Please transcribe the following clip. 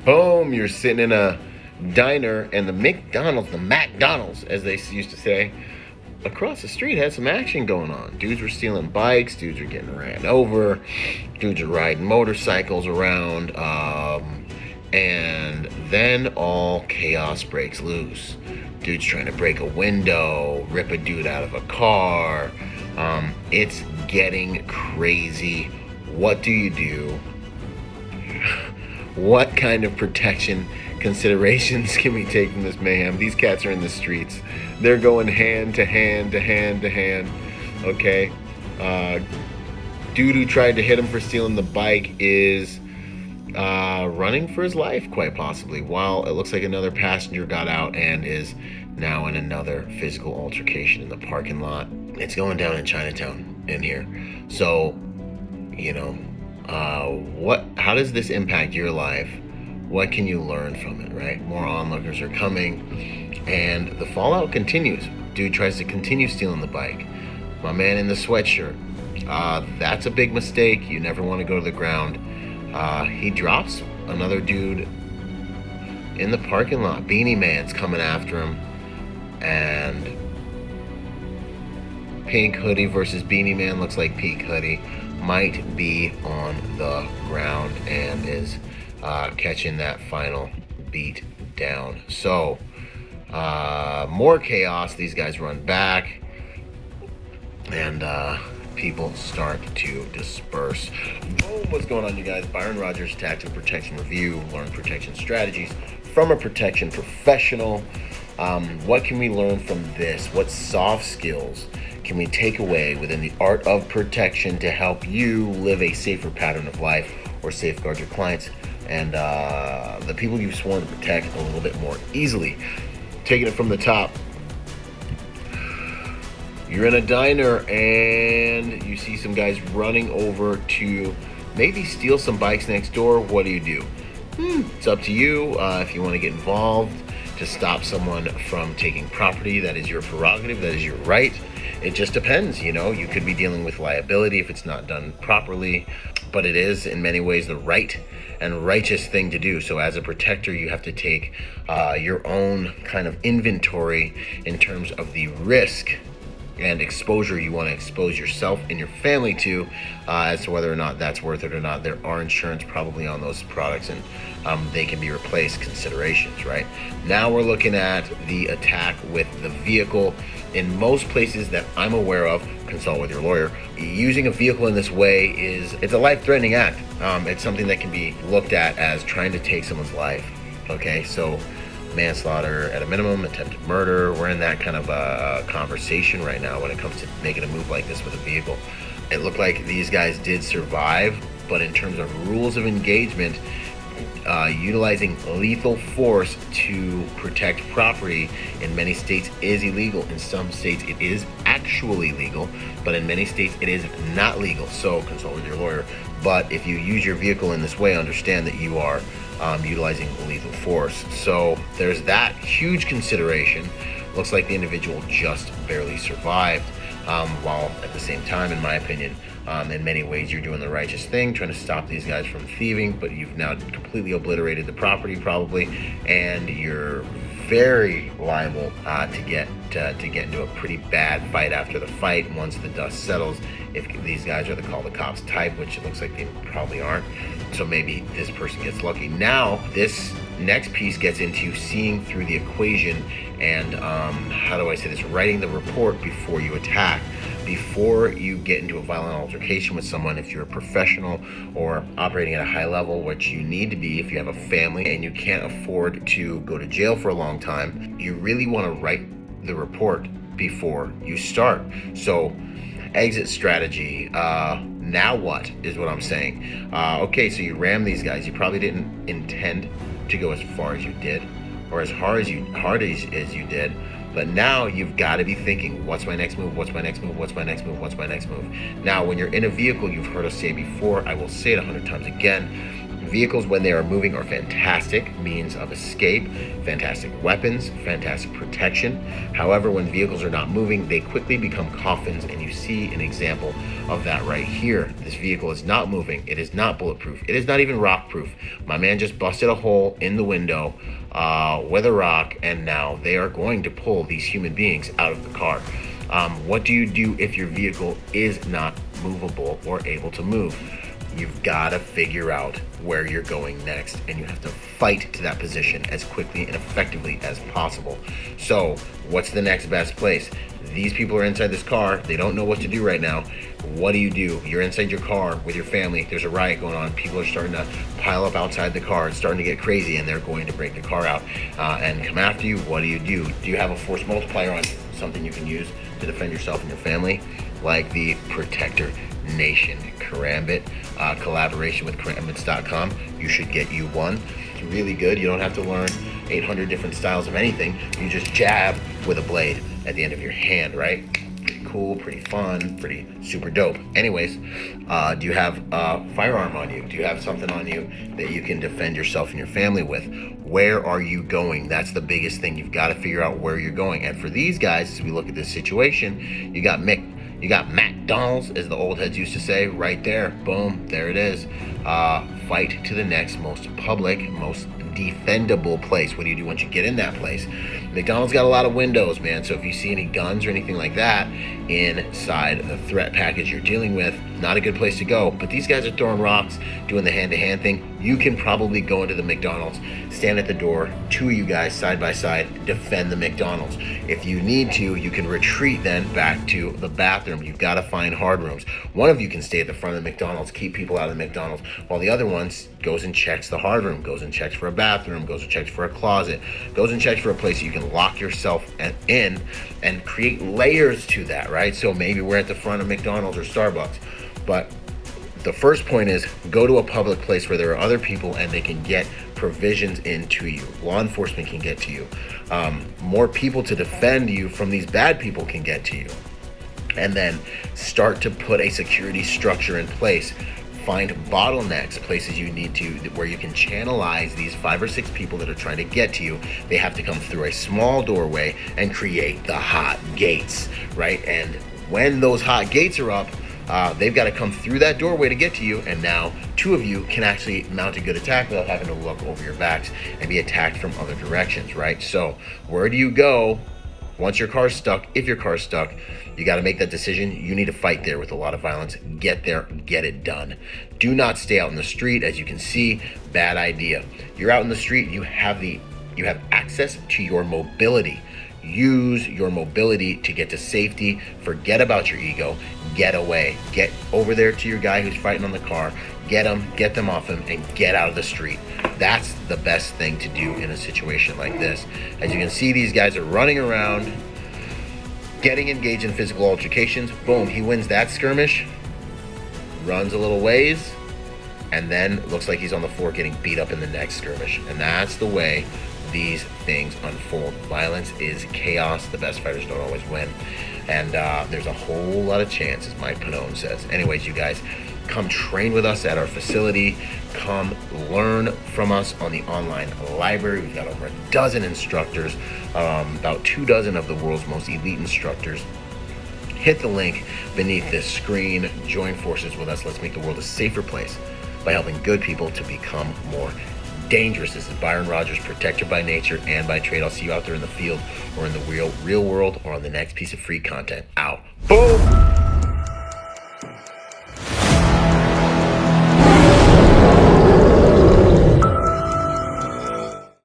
Boom, you're sitting in a diner, and the McDonald's, as they used to say, across the street had some action going on. Dudes were stealing bikes, dudes were getting ran over, dudes are riding motorcycles around, and then all chaos breaks loose. Dudes trying to break a window, rip a dude out of a car. It's getting crazy. What do you do? What kind of protection considerations can we take from this mayhem? These cats are in the streets. They're going hand to hand to hand to hand. Okay. Dude who tried to hit him for stealing the bike is running for his life, quite possibly, while it looks like another passenger got out and is now in another physical altercation in the parking lot. It's going down in Chinatown in here. So, how does this impact your life? What can you learn from it, right? More onlookers are coming, and the fallout continues. Dude tries to continue stealing the bike. My man in the sweatshirt, that's a big mistake. You never want to go to the ground. He drops another dude in the parking lot. Beanie Man's coming after him, and Pink Hoodie versus Beanie Man. Looks like Pink Hoodie might be on the ground and is catching that final beat down. So more chaos. These guys run back, and people start to disperse. Boom, what's going on, you guys? Byron, Rodgers, Tactical Protection Review. Learn protection strategies from a protection professional. What can we learn from this? What soft skills can we take away within the art of protection to help you live a safer pattern of life or safeguard your clients and the people you've sworn to protect a little bit more easily? Taking it from the top. You're in a diner and you see some guys running over to maybe steal some bikes next door. What do? It's up to you. If you want to get involved to stop someone from taking property, that is your prerogative, that is your right. It just depends, you could be dealing with liability if it's not done properly, but it is in many ways the right and righteous thing to do. So as a protector, you have to take your own kind of inventory in terms of the risk and exposure you want to expose yourself and your family to, as to whether or not that's worth it or not. There are insurance probably on those products, and they can be replaced considerations, right? Now we're looking at the attack with the vehicle. In most places that I'm aware of, consult with your lawyer. Using a vehicle in this way it's a life-threatening act. It's something that can be looked at as trying to take someone's life. Okay, so manslaughter at a minimum, attempted murder. We're in that kind of a conversation right now when it comes to making a move like this with a vehicle. It looked like these guys did survive, but in terms of rules of engagement, utilizing lethal force to protect property in many states is illegal. In some states it is actually legal, but in many states it is not legal. So consult with your lawyer. But if you use your vehicle in this way, understand that you are utilizing lethal force. So there's that huge consideration. Looks like the individual just barely survived, while at the same time, in my opinion, in many ways you're doing the righteous thing, trying to stop these guys from thieving, but you've now completely obliterated the property probably, and you're very liable to get into a pretty bad fight after the fight once the dust settles, if these guys are the call the cops type, which it looks like they probably aren't. So maybe this person gets lucky. Now this next piece gets into seeing through the equation and writing the report before you attack. Before you get into a violent altercation with someone, if you're a professional or operating at a high level, which you need to be if you have a family and you can't afford to go to jail for a long time, you really want to write the report before you start. So exit strategy, now what is what I'm saying. Okay, so you ram these guys. You probably didn't intend to go as far as you did or as hard as you did. But now you've got to be thinking, what's my next move? What's my next move? What's my next move? What's my next move? Now, when you're in a vehicle, you've heard us say before, I will say it 100 times again, Vehicles, when they are moving, are fantastic means of escape, fantastic weapons, fantastic protection. However, when vehicles are not moving, they quickly become coffins, and you see an example of that right here. This vehicle is not moving. It is not bulletproof. It is not even rock-proof. My man just busted a hole in the window with a rock, and now they are going to pull these human beings out of the car. What do you do if your vehicle is not movable or able to move? You've got to figure out where you're going next, and you have to fight to that position as quickly and effectively as possible. So what's the next best place? These people are inside this car. They don't know what to do right now. What do? You're inside your car with your family. There's a riot going on. People are starting to pile up outside the car. It's starting to get crazy, and they're going to break the car out and come after you. What do? Do you have a force multiplier on something you can use to defend yourself and your family? Like the Protector Nation Karambit collaboration with karambits.com. You should get you one. It's really good. You don't have to learn 800 different styles of anything. You just jab with a blade at the end of your hand, right? Pretty cool, pretty fun, pretty super dope. Anyways, do you have a firearm on you? Do you have something on you that you can defend yourself and your family with? Where are you going? That's the biggest thing. You've got to figure out where you're going. And for these guys, as we look at this situation, you got McDonald's, as the old heads used to say, right there. Boom, there it is. Fight to the next most public, most defendable place. What do you do once you get in that place? McDonald's got a lot of windows, man. So if you see any guns or anything like that inside the threat package you're dealing with, not a good place to go. But these guys are throwing rocks, doing the hand-to-hand thing. You can probably go into the McDonald's, stand at the door, two of you guys side by side, defend the McDonald's. If you need to, you can retreat then back to the bathroom. You've got to find hard rooms. One of you can stay at the front of the McDonald's, keep people out of the McDonald's, while the other one goes and checks the hard room, goes and checks for a bathroom, goes and checks for a closet, goes and checks for a place you can lock yourself in and create layers to that, right? So maybe we're at the front of McDonald's or Starbucks, but the first point is go to a public place where there are other people and they can get provisions into you. Law enforcement can get to you. More people to defend you from these bad people can get to you. And then start to put a security structure in place. Find bottlenecks, places you need to, where you can channelize these 5 or 6 people that are trying to get to you. They have to come through a small doorway and create the hot gates, right? And when those hot gates are up, they've got to come through that doorway to get to you, and now 2 of you can actually mount a good attack without having to look over your backs and be attacked from other directions, right? So where do you go once your car's stuck? If your car's stuck, you got to make that decision. You need to fight there with a lot of violence. Get there, get it done. Do not stay out in the street. As you can see, bad idea. You're out in the street, you have access to your mobility. Use your mobility to get to safety. Forget about your ego. Get away. Get over there to your guy who's fighting on the car. Get them off him, and get out of the street. That's the best thing to do in a situation like this. As you can see, these guys are running around, getting engaged in physical altercations. Boom, he wins that skirmish, runs a little ways, and then looks like he's on the floor getting beat up in the next skirmish. And that's the way these things unfold. Violence is chaos. The best fighters don't always win. And there's a whole lot of chance, as Mike Pannone says. Anyways, you guys, come train with us at our facility. Come learn from us on the online library. We've got over 12 instructors, about 24 of the world's most elite instructors. Hit the link beneath this screen. Join forces with us. Let's make the world a safer place by helping good people to become more dangerous. This is Byron Rodgers, protector by nature and by trade. I'll see you out there in the field or in the real world or on the next piece of free content. Ow. Boom!